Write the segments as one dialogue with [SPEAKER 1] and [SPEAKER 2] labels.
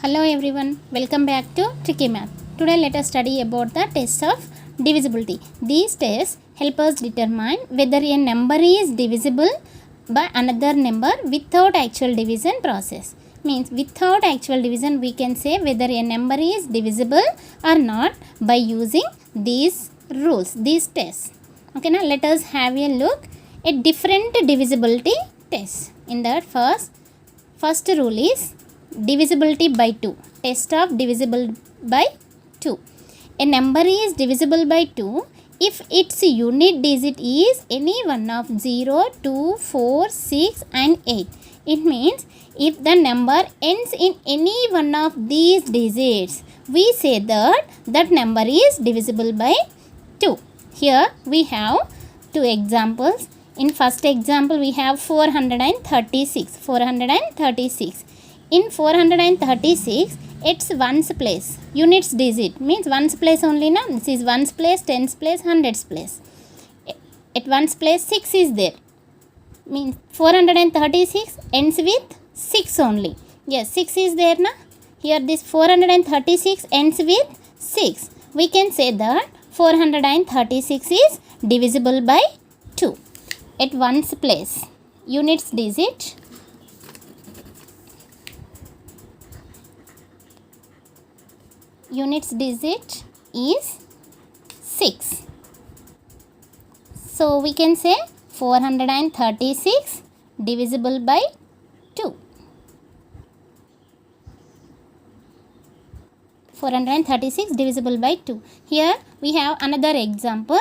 [SPEAKER 1] Hello everyone, welcome back to Tricky Math. Today let us study about the test of divisibility. These tests help us determine whether a number is divisible by another number without actual division process. Means without actual division we can say whether a number is divisible or not by using these rules, these tests. Okay, now let us have a look at different divisibility tests. In that first rule is divisibility by 2. Test of divisible by 2. A number is divisible by 2 if its unit digit is any one of 0, 2, 4, 6 and 8. It means if the number ends in any one of these digits, we say that that number is divisible by 2. Here we have two examples. In first example we have 436. 436. In 436, its ones place, units digit means ones place only now. This is ones place, tens place, hundreds place. At ones place 6 is there. Means 436 ends with 6 only. Yes, 6 is there now. Here this 436 ends with 6. We can say that 436 is divisible by 2. At ones place, units digit is 6. So we can say 436 divisible by 2. 436 divisible by 2. Here we have another example.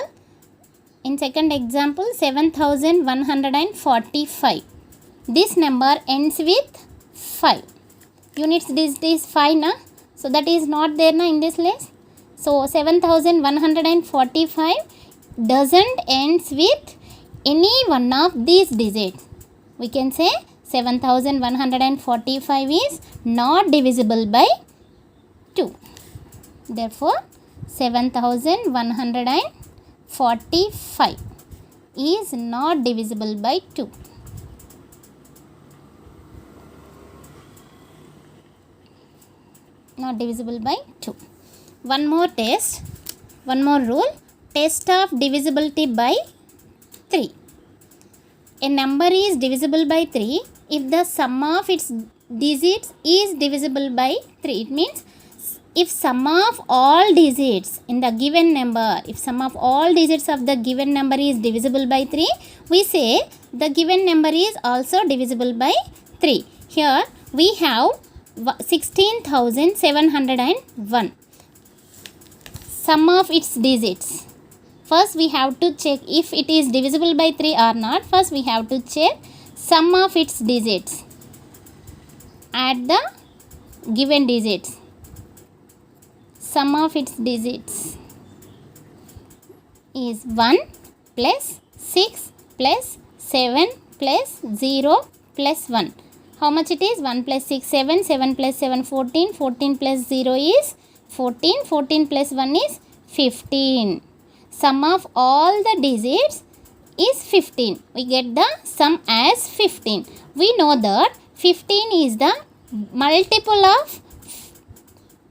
[SPEAKER 1] In second example 7145. This number ends with 5. Units digit is 5 na. So that is not there na in this list. So 7145 doesn't ends with any one of these digits. We can say 7145 is not divisible by 2. Therefore 7145 is not divisible by 2. Not divisible by 2. One more test, one more rule, test of divisibility by 3. A number is divisible by 3 if the sum of its digits is divisible by 3. It means if sum of all digits in the given number, if sum of all digits of the given number is divisible by 3, we say the given number is also divisible by 3. Here we have 16,701. Sum of its digits. First we have to check if it is divisible by 3 or not. First we have to check sum of its digits. Add the given digits. Sum of its digits is 1 plus 6 plus 7 plus 0 plus 1. How much it is? 1 plus 6, 7, 7 plus 7, 14, 14 plus 0 is 14, 14 plus 1 is 15. Sum of all the digits is 15. We get the sum as 15. We know that 15 is the multiple of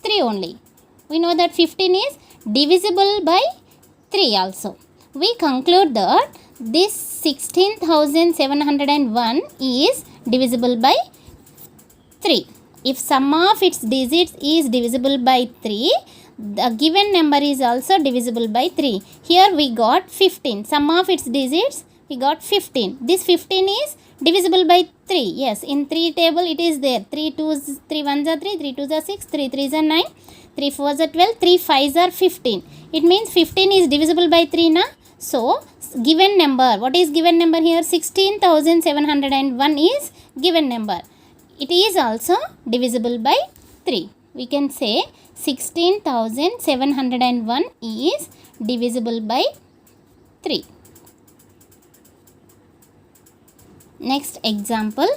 [SPEAKER 1] 3 only. We know that 15 is divisible by 3 also. We conclude that this 16,701 is divisible by 3. If sum of its digits is divisible by 3, the given number is also divisible by 3. Here we got 15. Sum of its digits we got 15. This 15 is divisible by 3. Yes, in 3 table it is there. 3 2s, 3 1s are 3, 3 2s are 6, 3 3s are 9, 3 4s are 12, 3 5s are 15. It means 15 is divisible by 3 na. So given number, what is given number here? 16,701 is given number. It is also divisible by 3. We can say 16,701 is divisible by 3. Next example.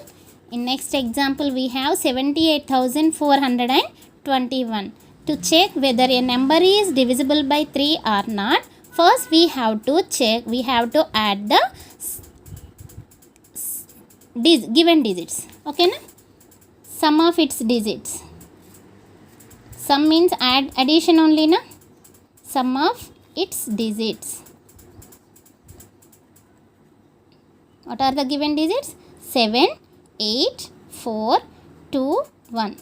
[SPEAKER 1] In next example we have 78,421. To check whether a number is divisible by 3 or not, first we have to check, we have to add the given digits. Okay na? Sum of its digits. Sum means addition only na. Sum of its digits. What are the given digits? 7, 8, 4, 2, 1.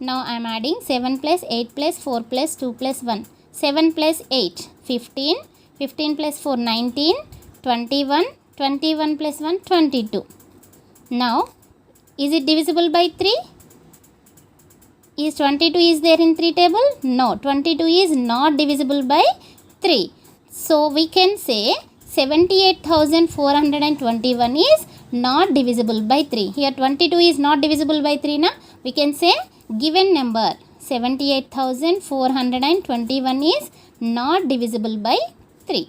[SPEAKER 1] Now I am adding 7 plus 8 plus 4 plus 2 plus 1. 7 plus 8, 15. 15 plus 4, 19. 21. 21 plus 1, 22. Now, is it divisible by 3? Is 22 is there in 3 table? No, 22 is not divisible by 3. So, we can say 78,421 is not divisible by 3. Here 22 is not divisible by 3 na. We can say given number 78,421 is not divisible by 3.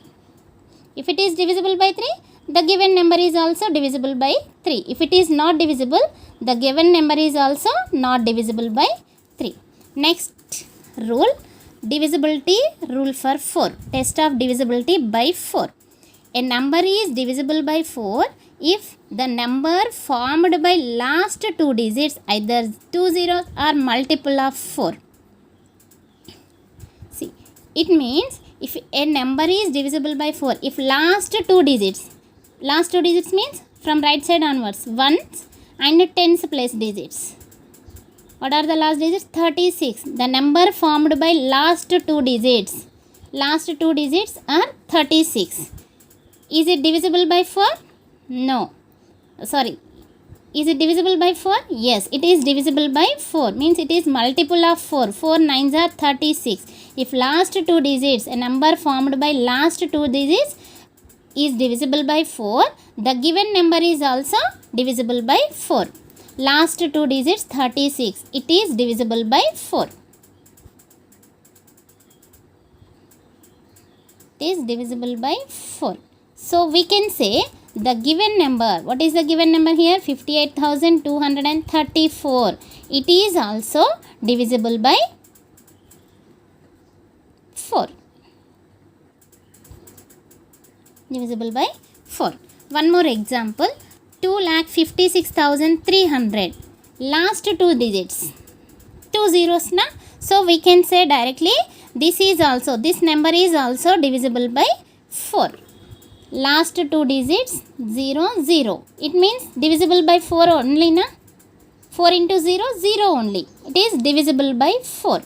[SPEAKER 1] If it is divisible by 3, the given number is also divisible by 3. If it is not divisible, the given number is also not divisible by 3. Next rule, divisibility rule for 4. Test of divisibility by 4. A number is divisible by 4 if the number formed by last two digits either 2 zeros or multiple of 4. See, it means if a number is divisible by 4, if last two digits means from right side onwards, ones and tens place digits. What are the last digits? 36. The number formed by last two digits are 36. Is it divisible by 4? No. Sorry. Is it divisible by 4? Yes, it is divisible by 4. Means it is multiple of 4. 4 nines are 36. If last two digits, a number formed by last two digits is divisible by 4, the given number is also divisible by 4. Last two digits 36. It is divisible by 4. It is divisible by 4. So we can say the given number, what is the given number here? 58,234. It is also divisible by 4. Divisible by 4. One more example. 2,56,300. Last two digits. 2 zeros na. So we can say directly this number is also divisible by 4. Last two digits 0, 0. It means divisible by 4 only na. 4 into 0, 0 only. It is divisible by 4.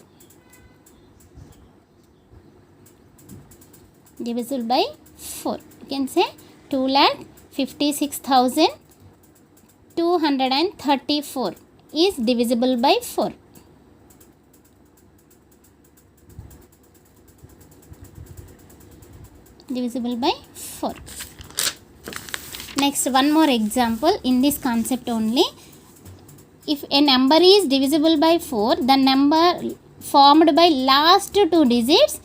[SPEAKER 1] Divisible by 4. You can say 2,56,234 is divisible by 4. Divisible by 4. Next, one more example in this concept only. If a number is divisible by 4, the number formed by last two digits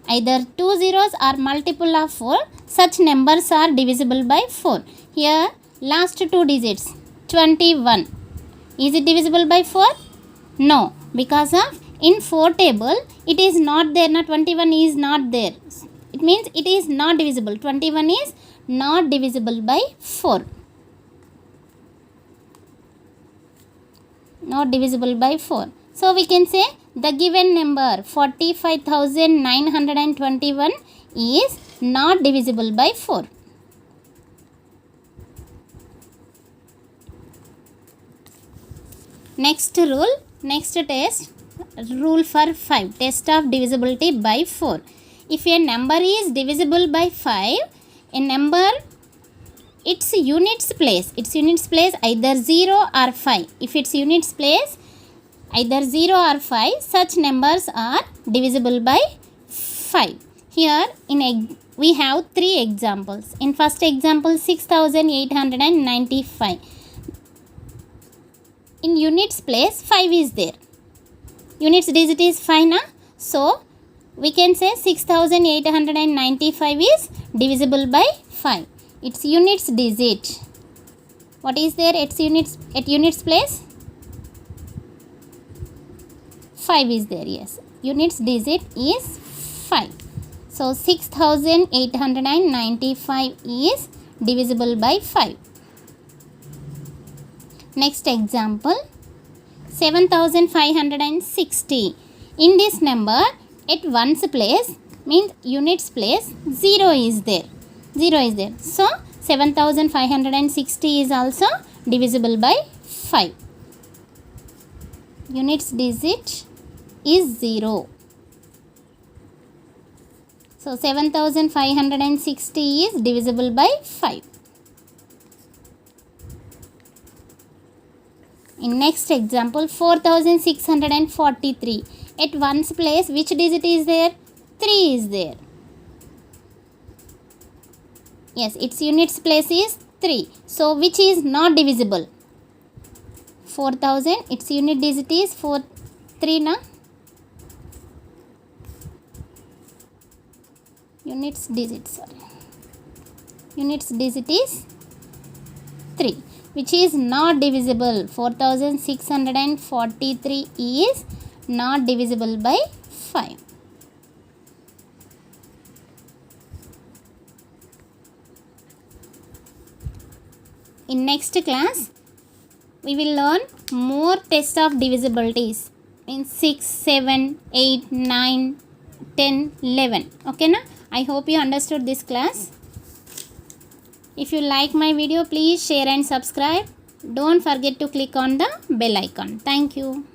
[SPEAKER 1] either 2 zeros or multiple of 4, such numbers are divisible by 4. Here last two digits 21. Is it divisible by 4? No, because of in 4 table it is not there. 21 is not there. It means it is not divisible. 21 is not divisible by 4. Not divisible by 4. So we can say the given number 45,921 is not divisible by 4. Next rule, next test, rule for 5. Test of divisibility by 4. If a number is divisible by 5, a number, its units place either 0 or 5. If its units place either 0 or 5, such numbers are divisible by 5. Here we have 3 examples. In first example 6,895. In units place 5 is there. Units digit is 5 na. So we can say 6,895 is divisible by 5. Its units digit. What is there at units place? 5 is there, yes. Units digit is 5. So 6,895 is divisible by 5. Next example 7,560. In this number, at ones place means units place 0 is there. 0 is there. So 7560 is also divisible by 5. Units digit is 0. So 7560 is divisible by 5. In next example, 4643. At ones place, which digit is there? 3 is there. Yes, its units place is 3. So which is not divisible? 4000, its unit digit is 3 na? Units digit is 3, which is not divisible. 4643 is not divisible by 5. In next class, we will learn more tests of divisibilities in 6, 7, 8, 9, 10, 11. Okay na? I hope you understood this class. If you like my video, please share and subscribe. Don't forget to click on the bell icon. Thank you.